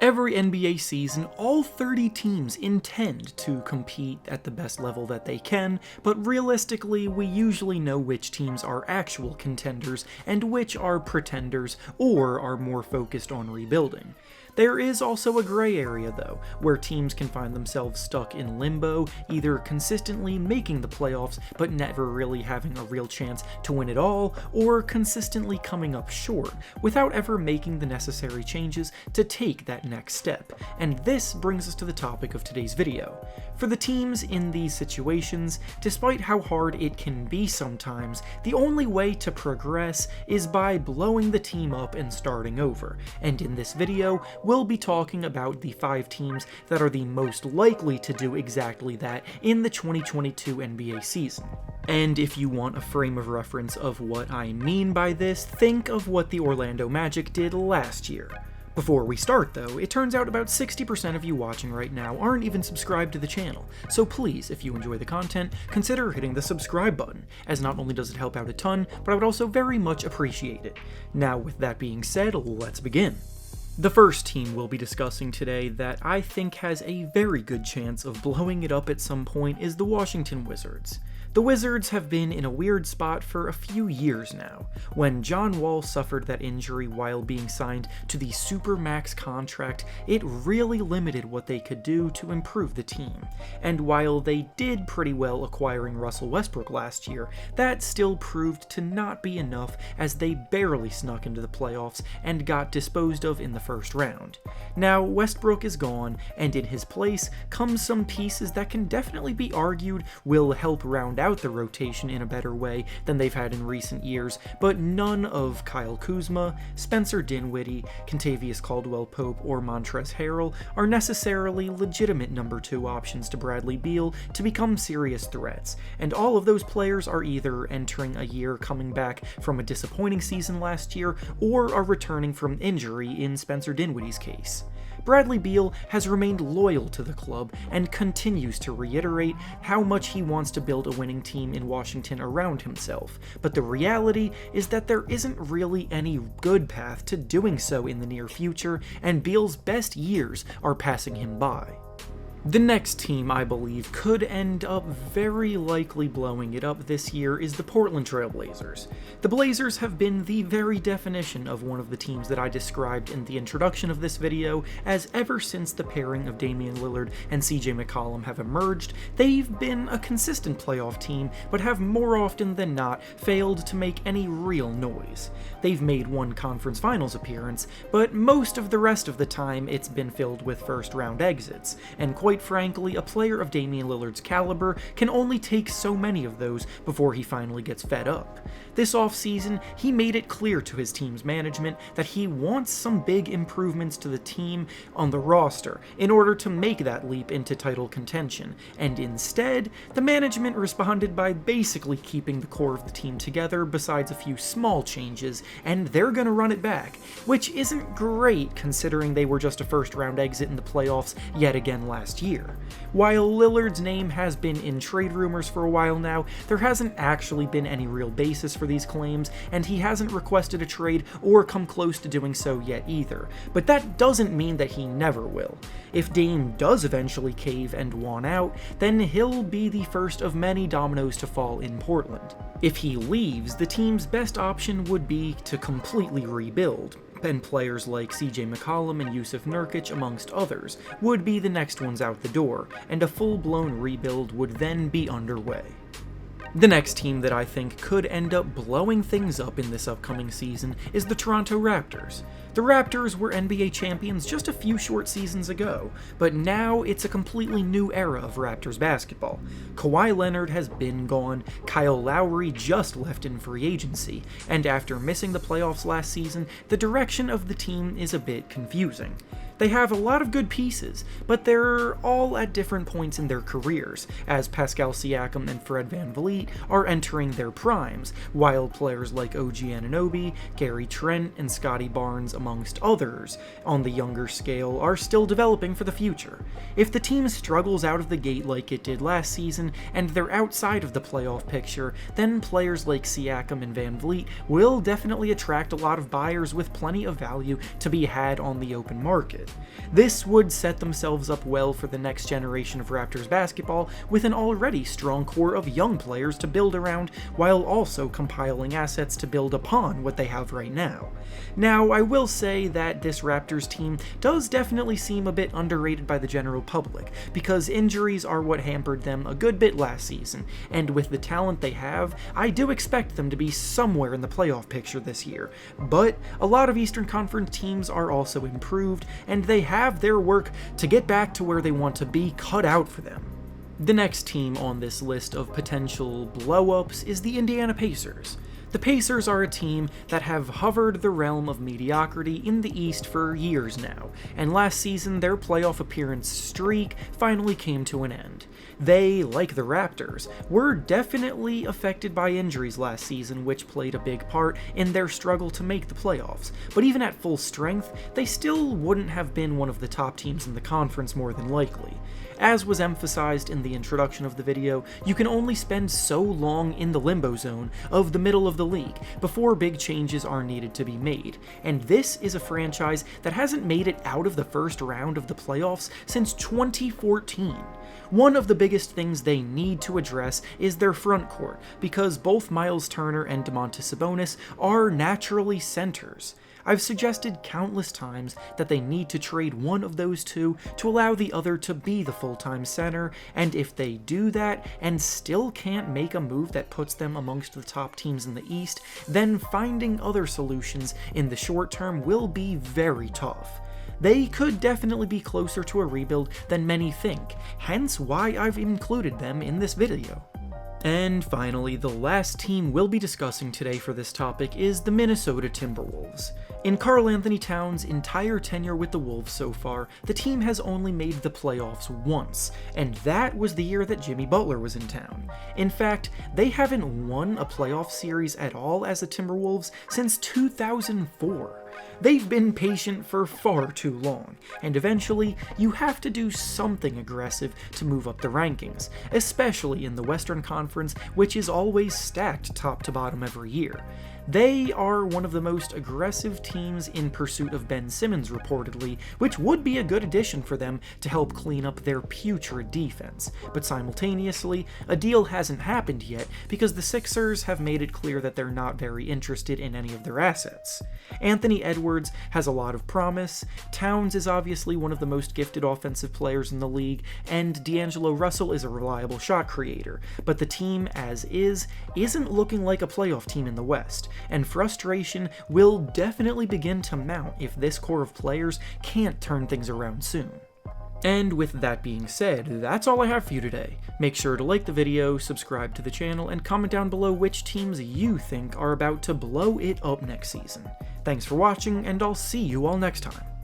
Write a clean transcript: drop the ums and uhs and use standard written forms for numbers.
Every NBA season, all 30 teams intend to compete at the best level that they can, but realistically, we usually know which teams are actual contenders and which are pretenders or are more focused on rebuilding. There is also a gray area though, where teams can find themselves stuck in limbo, either consistently making the playoffs but never really having a real chance to win it all, or consistently coming up short without ever making the necessary changes to take that next step. And this brings us to the topic of today's video. For the teams in these situations, despite how hard it can be sometimes, the only way to progress is by blowing the team up and starting over. And in this video, we'll be talking about the 5 teams that are the most likely to do exactly that in the 2022 NBA season. And if you want a frame of reference of what I mean by this, think of what the Orlando Magic did last year. Before we start though, it turns out about 60% of you watching right now aren't even subscribed to the channel, so please, if you enjoy the content, consider hitting the subscribe button, as not only does it help out a ton, but I would also very much appreciate it. Now with that being said, let's begin. The first team we'll be discussing today that I think has a very good chance of blowing it up at some point is the Washington Wizards. The Wizards have been in a weird spot for a few years now. When John Wall suffered that injury while being signed to the Supermax contract, it really limited what they could do to improve the team. And while they did pretty well acquiring Russell Westbrook last year, that still proved to not be enough as they barely snuck into the playoffs and got disposed of in the first round. Now, Westbrook is gone, and in his place comes some pieces that can definitely be argued will help round out the rotation in a better way than they've had in recent years, but none of Kyle Kuzma, Spencer Dinwiddie, Kentavious Caldwell-Pope, or Montrezl Harrell are necessarily legitimate number 2 options to Bradley Beal to become serious threats, and all of those players are either entering a year coming back from a disappointing season last year or are returning from injury in Spencer Dinwiddie's case. Bradley Beal has remained loyal to the club and continues to reiterate how much he wants to build a winning team in Washington around himself, but the reality is that there isn't really any good path to doing so in the near future, and Beal's best years are passing him by. The next team I believe could end up very likely blowing it up this year is the Portland Trailblazers. The Blazers have been the very definition of one of the teams that I described in the introduction of this video, as ever since the pairing of Damian Lillard and CJ McCollum have emerged, they've been a consistent playoff team, but have more often than not failed to make any real noise. They've made one conference finals appearance, but most of the rest of the time it's been filled with first round exits, and quite frankly, a player of Damian Lillard's caliber can only take so many of those before he finally gets fed up. This offseason, he made it clear to his team's management that he wants some big improvements to the team on the roster in order to make that leap into title contention, and instead, the management responded by basically keeping the core of the team together besides a few small changes, and they're gonna run it back, which isn't great considering they were just a first round exit in the playoffs yet again last year. While Lillard's name has been in trade rumors for a while now, there hasn't actually been any real basis for these claims, and he hasn't requested a trade or come close to doing so yet either. But that doesn't mean that he never will. If Dame does eventually cave and want out, then he'll be the first of many dominoes to fall in Portland. If he leaves, the team's best option would be to completely rebuild, and players like CJ McCollum and Yusuf Nurkic, amongst others, would be the next ones out the door, and a full-blown rebuild would then be underway. The next team that I think could end up blowing things up in this upcoming season is the Toronto Raptors. The Raptors were NBA champions just a few short seasons ago, but now it's a completely new era of Raptors basketball. Kawhi Leonard has been gone, Kyle Lowry just left in free agency, and after missing the playoffs last season, the direction of the team is a bit confusing. They have a lot of good pieces, but they're all at different points in their careers, as Pascal Siakam and Fred VanVleet are entering their primes, while players like OG Anunoby, Gary Trent, and Scotty Barnes, amongst others, on the younger scale, are still developing for the future. If the team struggles out of the gate like it did last season, and they're outside of the playoff picture, then players like Siakam and VanVleet will definitely attract a lot of buyers with plenty of value to be had on the open market. expected. This would set themselves up well for the next generation of Raptors basketball, with an already strong core of young players to build around, while also compiling assets to build upon what they have right now. Now, I will say that this Raptors team does definitely seem a bit underrated by the general public, because injuries are what hampered them a good bit last season, and with the talent they have, I do expect them to be somewhere in the playoff picture this year. But a lot of Eastern Conference teams are also improved, and they have their work to get back to where they want to be cut out for them. The next team on this list of potential blow-ups is the Indiana Pacers. The Pacers are a team that have hovered the realm of mediocrity in the East for years now, and last season their playoff appearance streak finally came to an end. They, like the Raptors, were definitely affected by injuries last season, which played a big part in their struggle to make the playoffs, but even at full strength, they still wouldn't have been one of the top teams in the conference more than likely. As was emphasized in the introduction of the video, you can only spend so long in the limbo zone of the middle of the league before big changes are needed to be made, and this is a franchise that hasn't made it out of the first round of the playoffs since 2014. One of the biggest things they need to address is their front court, because both Miles Turner and Domantas Sabonis are naturally centers. I've suggested countless times that they need to trade one of those two to allow the other to be the full-time center, and if they do that and still can't make a move that puts them amongst the top teams in the East, then finding other solutions in the short term will be very tough. They could definitely be closer to a rebuild than many think, hence why I've included them in this video. And finally, the last team we'll be discussing today for this topic is the Minnesota Timberwolves. In Karl-Anthony Towns' entire tenure with the Wolves so far, the team has only made the playoffs once, and that was the year that Jimmy Butler was in town. In fact, they haven't won a playoff series at all as the Timberwolves since 2004. They've been patient for far too long, and eventually you have to do something aggressive to move up the rankings, especially in the Western Conference, which is always stacked top to bottom every year. They are one of the most aggressive teams in pursuit of Ben Simmons reportedly, which would be a good addition for them to help clean up their putrid defense, but simultaneously, a deal hasn't happened yet because the Sixers have made it clear that they're not very interested in any of their assets. Anthony Edwards has a lot of promise, Towns is obviously one of the most gifted offensive players in the league, and D'Angelo Russell is a reliable shot creator, but the team as is isn't looking like a playoff team in the West, and frustration will definitely begin to mount if this core of players can't turn things around soon. And with that being said, that's all I have for you today. Make sure to like the video, subscribe to the channel, and comment down below which teams you think are about to blow it up next season. Thanks for watching, and I'll see you all next time.